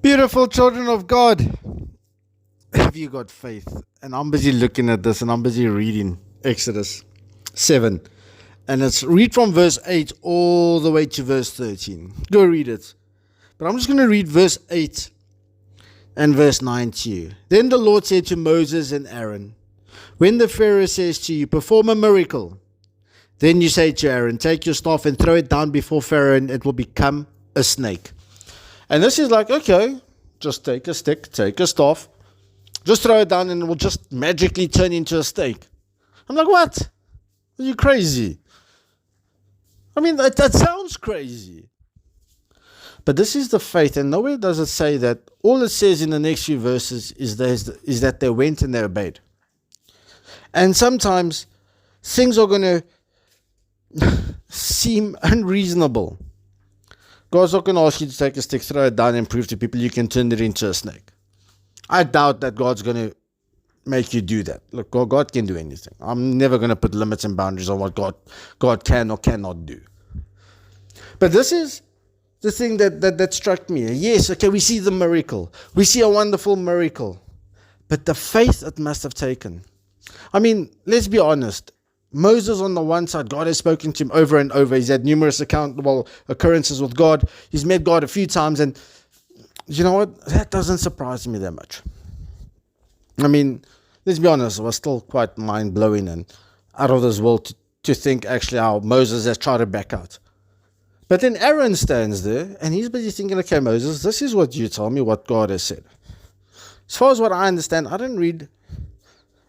Beautiful children of God, have you got faith? And I'm busy looking at this and I'm busy reading Exodus 7. And it's read from verse 8 all the way to verse 13. Go read it. But I'm just going to read verse 8 and verse 9 to you. Then the Lord said to Moses and Aaron, when the Pharaoh says to you, perform a miracle, then you say to Aaron, take your staff and throw it down before Pharaoh and it will become a snake. And this is like, okay, just take a stick, take a staff, just throw it down and it will just magically turn into a snake. I'm like, what? Are you crazy? I mean, that sounds crazy. But this is the faith, and nowhere does it say that. All it says in the next few verses is that they went and they obeyed. And sometimes things are going to seem unreasonable. God's not going to ask you to take a stick, throw it down, and prove to people you can turn it into a snake. I doubt that God's going to make you do that. Look, God can do anything. I'm never going to put limits and boundaries on what God can or cannot do. But this is the thing that struck me. Yes, okay, we see the miracle. We see a wonderful miracle. But the faith it must have taken. I mean, let's be honest. Moses on the one side, God has spoken to him over and over. He's had numerous occurrences with God. He's met God a few times. And you know what? That doesn't surprise me that much. I mean, let's be honest. It was still quite mind-blowing and out of this world to think actually how Moses has tried to back out. But then Aaron stands there and he's busy thinking, okay, Moses, this is what you tell me what God has said. As far as what I understand, I didn't read.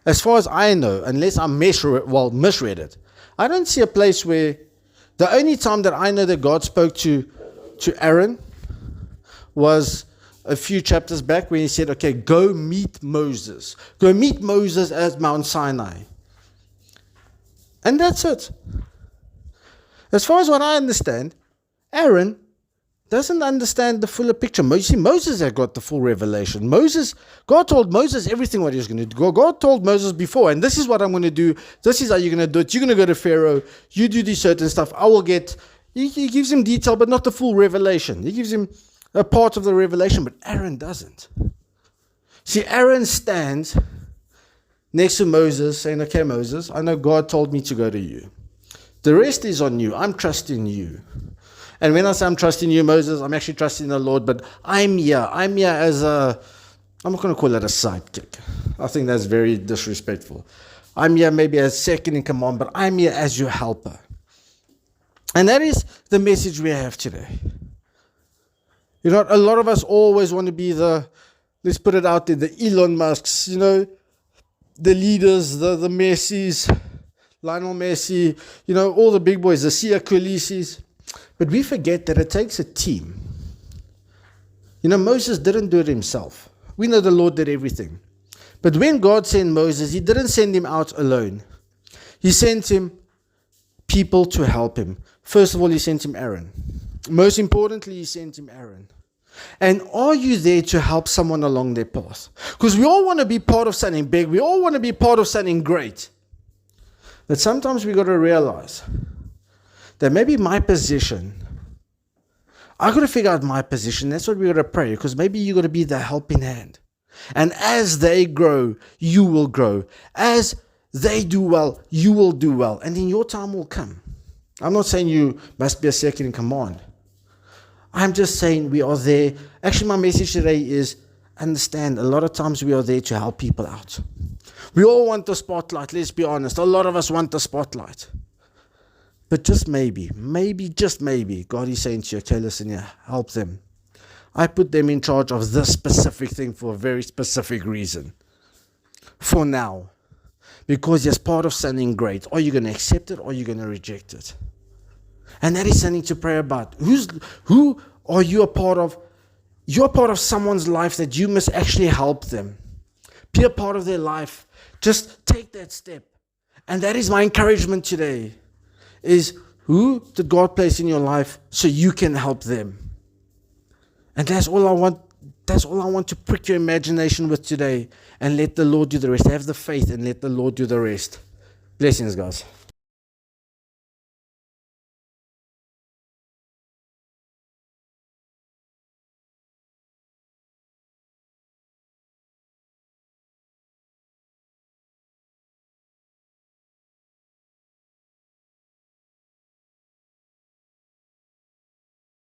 As far as I know, unless I misread it, I don't see a place where the only time that I know that God spoke to Aaron was a few chapters back when he said, okay, go meet Moses. Go meet Moses at Mount Sinai. And that's it. As far as what I understand, Aaron doesn't understand the fuller picture. You see, Moses had got the full revelation. God told Moses everything what he was going to do. God told Moses before, and this is what I'm going to do. This is how you're going to do it. You're going to go to Pharaoh. You do this certain stuff. He gives him detail, but not the full revelation. He gives him a part of the revelation, but Aaron doesn't. See, Aaron stands next to Moses saying, okay, Moses, I know God told me to go to you. The rest is on you. I'm trusting you. And when I say I'm trusting you, Moses, I'm actually trusting the Lord, but I'm here. I'm here as I'm not going to call it a sidekick. I think that's very disrespectful. I'm here maybe as second in command, but I'm here as your helper. And that is the message we have today. You know, a lot of us always want to be let's put it out there, the Elon Musks, you know, the leaders, the Messis, Lionel Messi, you know, all the big boys, the Sia Khaleesi's. But we forget that it takes a team. You know, Moses didn't do it himself. We know the Lord did everything. But when God sent Moses, he didn't send him out alone. He sent him people to help him. First of all, he sent him Aaron. Most importantly, he sent him Aaron. And are you there to help someone along their path? Because we all want to be part of something big. We all want to be part of something great. But sometimes we got to realize that maybe my position, I got to figure out my position. That's what we got to pray, because maybe you got to be the helping hand. And as they grow, you will grow. As they do well, you will do well. And then your time will come. I'm not saying you must be a second in command. I'm just saying we are there. Actually, my message today is understand a lot of times we are there to help people out. We all want the spotlight, let's be honest. A lot of us want the spotlight. But just maybe, just maybe, God is saying to you, okay, listen here, help them. I put them in charge of this specific thing for a very specific reason. For now. Because it's part of something great. Are you going to accept it or are you going to reject it? And that is something to pray about. Who are you a part of? You're a part of someone's life that you must actually help them. Be a part of their life. Just take that step. And that is my encouragement today. Is who did God place in your life so you can help them? And that's all I want. That's all I want to prick your imagination with today. And let the Lord do the rest. Have the faith and let the Lord do the rest. Blessings, guys.